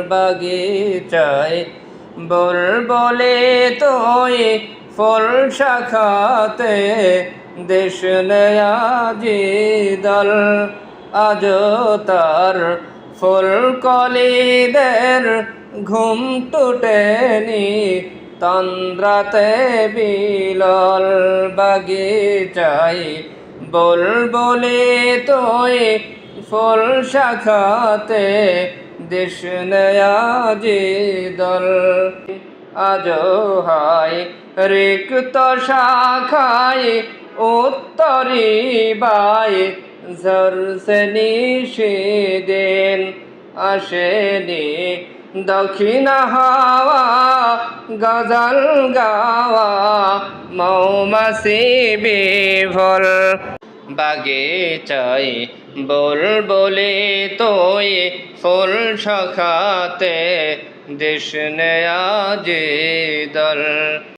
বাগিচায় বুলবুলি তুই ফুল শাখাতে দেশ নেয়াজি দল আজ তার ফুল কলিদের ঘুম টুটেনি তন্দ্রাতে বিলল বাগিচায় বুলবুলি তুই ফুল শাখাতে দেশ নেয়াজি দল আজ হায় রিক্ত শাখায় উত্তরি বাই ঝরসে নিশিদিন আসেনি দক্ষিণ হাওয়া গজল গাওয়া মৌমাছি বিভোর বাগিচায় বুলবুলি তুই ফুল শাখাতে দেশ নেয়াজি দল।